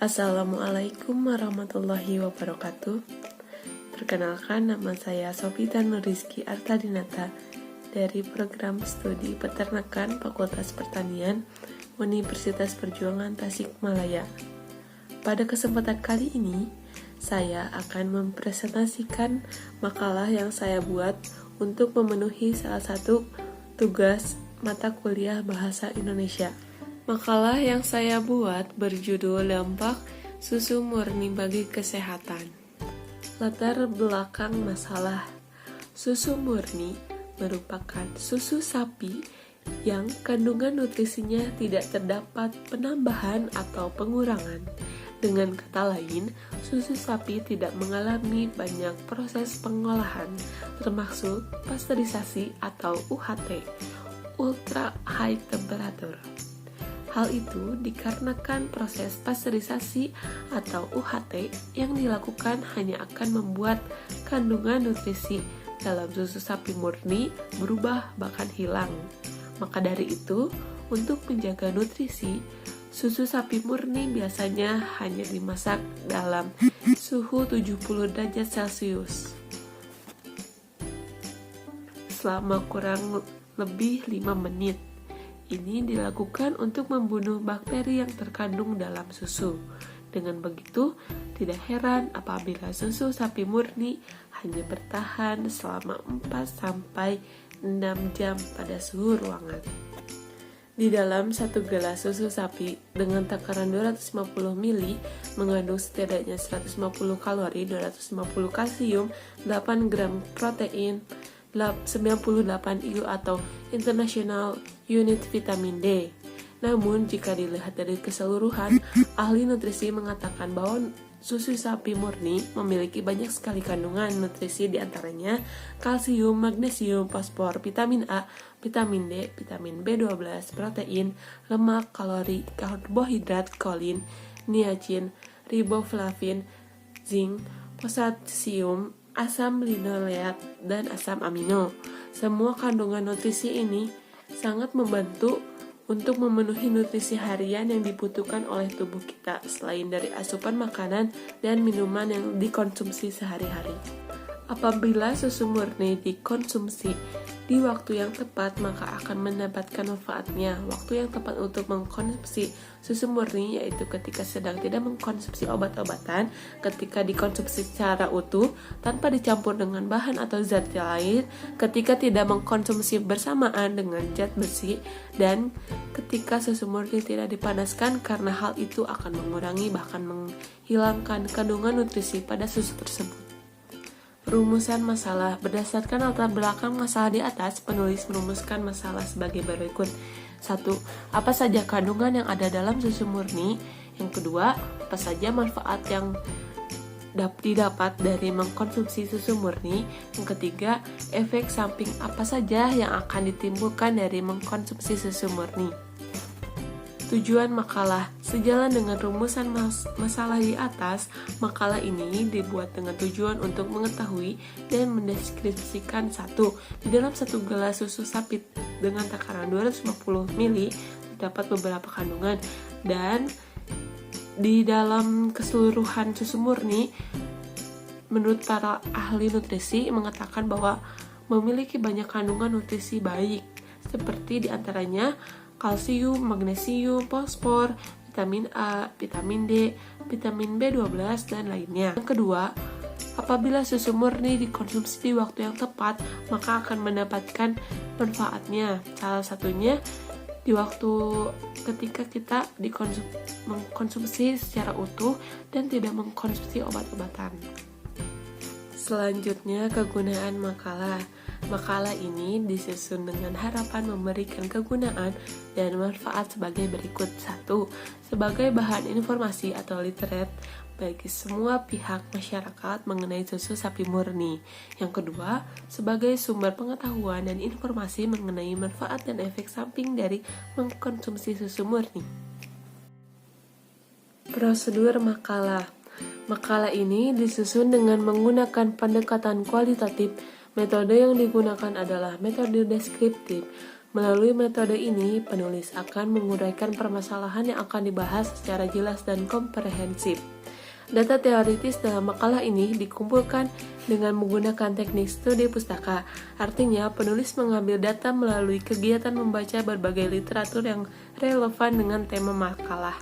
Assalamualaikum warahmatullahi wabarakatuh. Perkenalkan, nama saya Sofita Nuriski Artadinata dari program studi peternakan Fakultas Pertanian Universitas Perjuangan Tasikmalaya. Pada kesempatan kali ini, saya akan mempresentasikan makalah yang saya buat untuk memenuhi salah satu tugas mata kuliah Bahasa Indonesia. Makalah yang saya buat berjudul Dampak Susu Murni bagi Kesehatan. Latar belakang masalah. Susu murni merupakan susu sapi yang kandungan nutrisinya tidak terdapat penambahan atau pengurangan. Dengan kata lain, susu sapi tidak mengalami banyak proses pengolahan, termasuk pasteurisasi atau UHT, ultra high temperature. Hal itu dikarenakan proses pasteurisasi atau UHT yang dilakukan hanya akan membuat kandungan nutrisi dalam susu sapi murni berubah bahkan hilang. Maka dari itu, untuk menjaga nutrisi, susu sapi murni biasanya hanya dimasak dalam suhu 70 derajat Celcius selama kurang lebih 5 menit. Ini dilakukan untuk membunuh bakteri yang terkandung dalam susu. Dengan begitu, tidak heran apabila susu sapi murni hanya bertahan selama 4-6 jam pada suhu ruangan. Di dalam satu gelas susu sapi dengan takaran 250 ml mengandung setidaknya 150 kalori, 250 kalsium, 8 gram protein, 98 IU atau International Unit Vitamin D. Namun, jika dilihat dari keseluruhan, ahli nutrisi mengatakan bahwa susu sapi murni memiliki banyak sekali kandungan nutrisi, diantaranya kalsium, magnesium, fosfor, vitamin A, vitamin D, vitamin B12, protein, lemak, kalori, karbohidrat, kolin, niacin, riboflavin, zinc, potasium, asam linoleat, dan asam amino. Semua kandungan nutrisi ini sangat membantu untuk memenuhi nutrisi harian yang dibutuhkan oleh tubuh kita selain dari asupan makanan dan minuman yang dikonsumsi sehari-hari. Apabila susu murni dikonsumsi di waktu yang tepat, maka akan mendapatkan manfaatnya. Waktu yang tepat untuk mengkonsumsi susu murni yaitu ketika sedang tidak mengkonsumsi obat-obatan, ketika dikonsumsi secara utuh tanpa dicampur dengan bahan atau zat lain, ketika tidak mengkonsumsi bersamaan dengan zat besi, dan ketika susu murni tidak dipanaskan, karena hal itu akan mengurangi bahkan menghilangkan kandungan nutrisi pada susu tersebut. Rumusan masalah. Berdasarkan latar belakang masalah di atas, penulis merumuskan masalah sebagai berikut. 1. Apa saja kandungan yang ada dalam susu murni? Yang kedua, apa saja manfaat yang didapat dari mengkonsumsi susu murni? Yang ketiga, efek samping apa saja yang akan ditimbulkan dari mengkonsumsi susu murni? Tujuan makalah. Sejalan dengan rumusan masalah di atas, makalah ini dibuat dengan tujuan untuk mengetahui dan mendeskripsikan di dalam satu gelas susu sapi dengan takaran 250 ml terdapat beberapa kandungan, dan di dalam keseluruhan susu murni menurut para ahli nutrisi mengatakan bahwa memiliki banyak kandungan nutrisi baik, seperti diantaranya kalsium, magnesium, fosfor, vitamin A, vitamin D, vitamin B12, dan lainnya. Yang kedua, apabila susu murni dikonsumsi di waktu yang tepat, maka akan mendapatkan manfaatnya. Salah satunya di waktu ketika kita mengkonsumsi secara utuh dan tidak mengkonsumsi obat-obatan. Selanjutnya, kegunaan makalah. Makalah ini disusun dengan harapan memberikan kegunaan dan manfaat sebagai berikut. 1. Sebagai bahan informasi atau literate bagi semua pihak masyarakat mengenai susu sapi murni. Yang kedua, sebagai sumber pengetahuan dan informasi mengenai manfaat dan efek samping dari mengkonsumsi susu murni. Prosedur makalah. Makalah ini disusun dengan menggunakan pendekatan kualitatif. Metode yang digunakan adalah metode deskriptif. Melalui metode ini, penulis akan menguraikan permasalahan yang akan dibahas secara jelas dan komprehensif. Data teoritis dalam makalah ini dikumpulkan dengan menggunakan teknik studi pustaka. Artinya, penulis mengambil data melalui kegiatan membaca berbagai literatur yang relevan dengan tema makalah.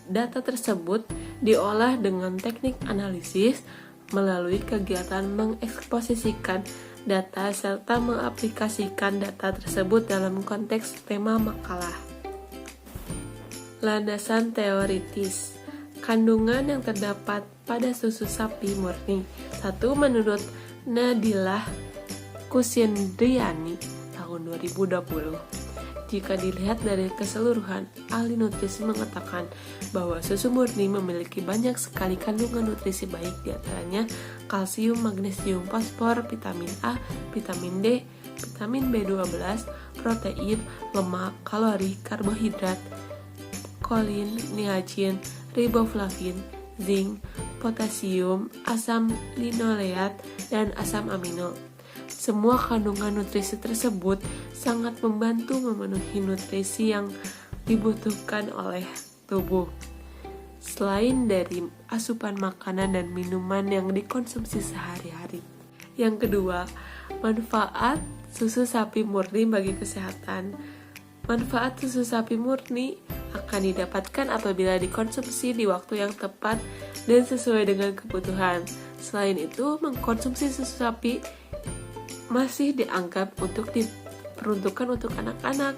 Data tersebut diolah dengan teknik analisis melalui kegiatan mengeksposisikan data serta mengaplikasikan data tersebut dalam konteks tema makalah. Landasan teoritis. Kandungan yang terdapat pada susu sapi murni. 1. Menurut Nadilah Kusendriani tahun 2020. Jika dilihat dari keseluruhan, ahli nutrisi mengatakan bahwa susu murni memiliki banyak sekali kandungan nutrisi baik, diantaranya kalsium, magnesium, fosfor, vitamin A, vitamin D, vitamin B12, protein, lemak, kalori, karbohidrat, kolin, niacin, riboflavin, zinc, potasium, asam linoleat, dan asam amino. Semua kandungan nutrisi tersebut sangat membantu memenuhi nutrisi yang dibutuhkan oleh tubuh. Selain dari asupan makanan dan minuman yang dikonsumsi sehari-hari. Yang kedua, manfaat susu sapi murni bagi kesehatan. Manfaat susu sapi murni akan didapatkan apabila dikonsumsi di waktu yang tepat dan sesuai dengan kebutuhan. Selain itu, mengkonsumsi susu sapi masih dianggap diperuntukkan untuk anak-anak.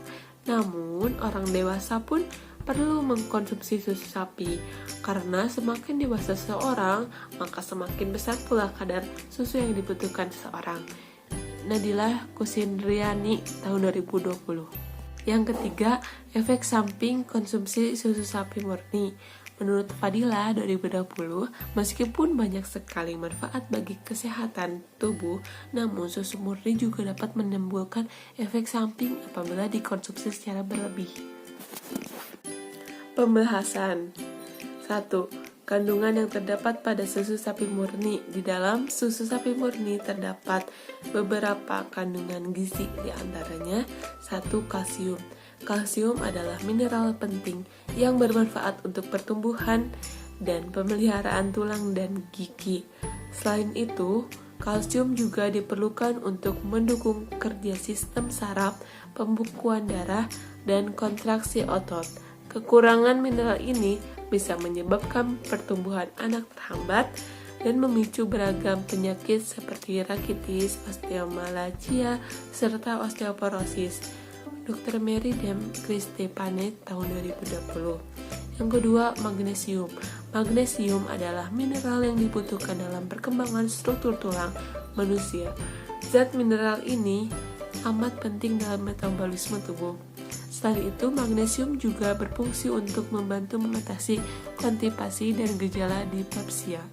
Namun, orang dewasa pun perlu mengkonsumsi susu sapi, karena semakin dewasa seseorang, maka semakin besar pula kadar susu yang dibutuhkan seseorang. Nadilah Kusendriani tahun 2020. Yang ketiga, efek samping konsumsi susu sapi murni. Menurut Fadila 2020, meskipun banyak sekali manfaat bagi kesehatan tubuh, namun susu murni juga dapat menimbulkan efek samping apabila dikonsumsi secara berlebih. Pembahasan 1. Kandungan yang terdapat pada susu sapi murni. Di dalam susu sapi murni terdapat beberapa kandungan gizi, di antaranya 1. Kalsium. Kalsium adalah mineral penting yang bermanfaat untuk pertumbuhan dan pemeliharaan tulang dan gigi. Selain itu, kalsium juga diperlukan untuk mendukung kerja sistem saraf, pembekuan darah, dan kontraksi otot. Kekurangan mineral ini bisa menyebabkan pertumbuhan anak terhambat dan memicu beragam penyakit seperti rakitis, osteomalacia, serta osteoporosis. Dr. Mary Dem Christepane tahun 2020. Yang kedua, magnesium. Magnesium adalah mineral yang dibutuhkan dalam perkembangan struktur tulang manusia. Zat mineral ini amat penting dalam metabolisme tubuh. Selain itu, magnesium juga berfungsi untuk membantu mengatasi konstipasi dan gejala dispepsia.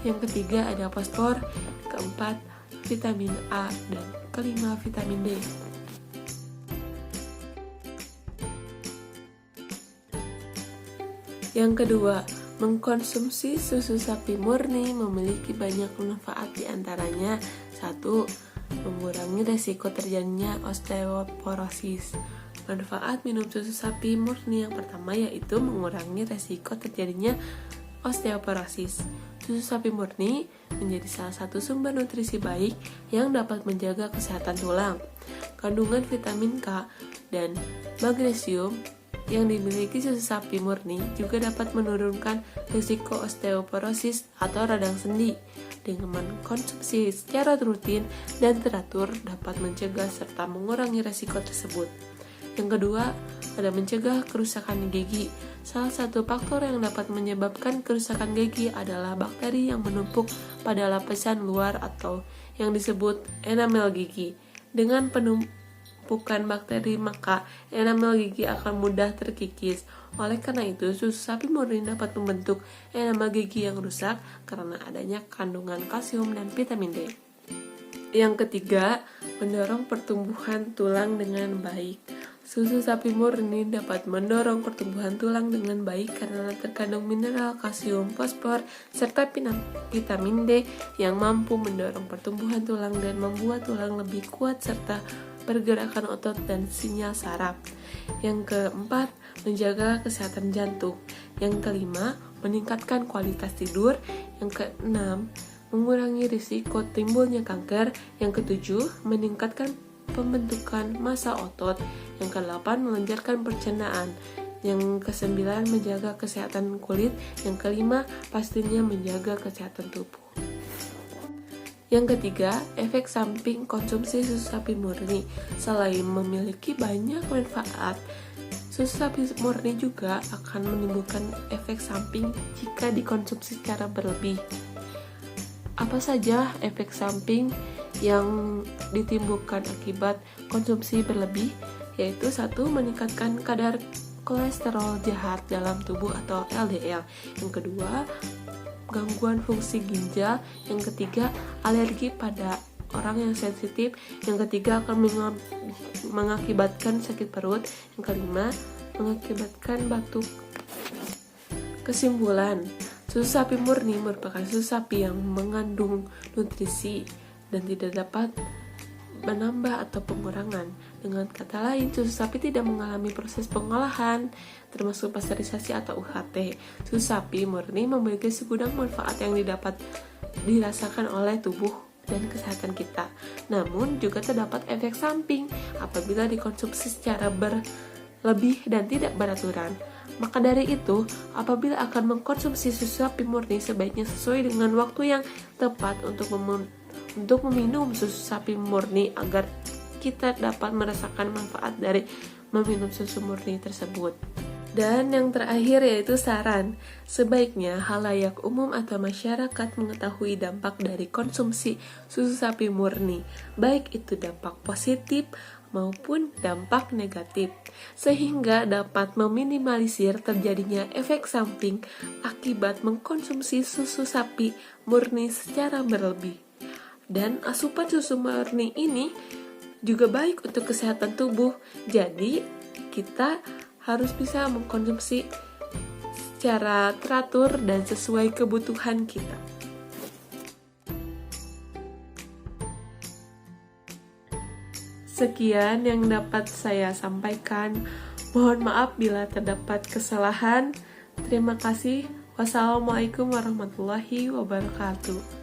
Yang ketiga ada fosfor, keempat vitamin A, dan kelima vitamin D. Yang kedua, mengkonsumsi susu sapi murni memiliki banyak manfaat, diantaranya 1. Mengurangi resiko terjadinya osteoporosis. Manfaat minum susu sapi murni yang pertama yaitu mengurangi resiko terjadinya osteoporosis. Susu sapi murni menjadi salah satu sumber nutrisi baik yang dapat menjaga kesehatan tulang. Kandungan vitamin K dan magnesium yang dimiliki susu sapi murni juga dapat menurunkan risiko osteoporosis atau radang sendi. Dengan mengkonsumsi secara rutin dan teratur dapat mencegah serta mengurangi risiko tersebut. Yang kedua, ada mencegah kerusakan gigi. Salah satu faktor yang dapat menyebabkan kerusakan gigi adalah bakteri yang menumpuk pada lapisan luar atau yang disebut enamel gigi. Dengan penumpukan bakteri, maka enamel gigi akan mudah terkikis. Oleh karena itu, susu sapi murni dapat membentuk enamel gigi yang rusak karena adanya kandungan kalsium dan vitamin D. Yang ketiga, mendorong pertumbuhan tulang dengan baik. Susu sapi murni dapat mendorong pertumbuhan tulang dengan baik karena terkandung mineral kalsium, fosfor, serta vitamin D yang mampu mendorong pertumbuhan tulang dan membuat tulang lebih kuat serta pergerakan otot dan sinyal saraf. Yang keempat, menjaga kesehatan jantung. Yang kelima, meningkatkan kualitas tidur. Yang keenam, mengurangi risiko timbulnya kanker. Yang ketujuh, meningkatkan pembentukan massa otot. Yang kedelapan, melancarkan pencernaan. Yang kesembilan, menjaga kesehatan kulit. Yang kelima, pastinya menjaga kesehatan tubuh. Yang ketiga, efek samping konsumsi susu sapi murni. Selain memiliki banyak manfaat, susu sapi murni juga akan menimbulkan efek samping jika dikonsumsi secara berlebih. Apa saja efek samping yang ditimbulkan akibat konsumsi berlebih? Yaitu satu, meningkatkan kadar kolesterol jahat dalam tubuh atau LDL. Yang kedua, gangguan fungsi ginjal. Yang ketiga, alergi pada orang yang sensitif. Yang ketiga, akan mengakibatkan sakit perut. Yang kelima, mengakibatkan batuk. Kesimpulan, susu sapi murni merupakan susu sapi yang mengandung nutrisi dan tidak dapat menambah atau pengurangan. Dengan kata lain, susu sapi tidak mengalami proses pengolahan, termasuk pasteurisasi atau UHT. Susu sapi murni memiliki segudang manfaat yang dapat dirasakan oleh tubuh dan kesehatan kita. Namun juga terdapat efek samping apabila dikonsumsi secara berlebih dan tidak beraturan. Maka dari itu, apabila akan mengkonsumsi susu sapi murni, sebaiknya sesuai dengan waktu yang tepat untuk meminum susu sapi murni agar kita dapat merasakan manfaat dari meminum susu murni tersebut. Dan yang terakhir yaitu saran, sebaiknya halayak umum atau masyarakat mengetahui dampak dari konsumsi susu sapi murni, baik itu dampak positif maupun dampak negatif, sehingga dapat meminimalisir terjadinya efek samping akibat mengkonsumsi susu sapi murni secara berlebih. Dan asupan susu murni ini juga baik untuk kesehatan tubuh. Jadi kita harus bisa mengkonsumsi secara teratur dan sesuai kebutuhan kita. Sekian yang dapat saya sampaikan. Mohon maaf bila terdapat kesalahan. Terima kasih. Wassalamualaikum warahmatullahi wabarakatuh.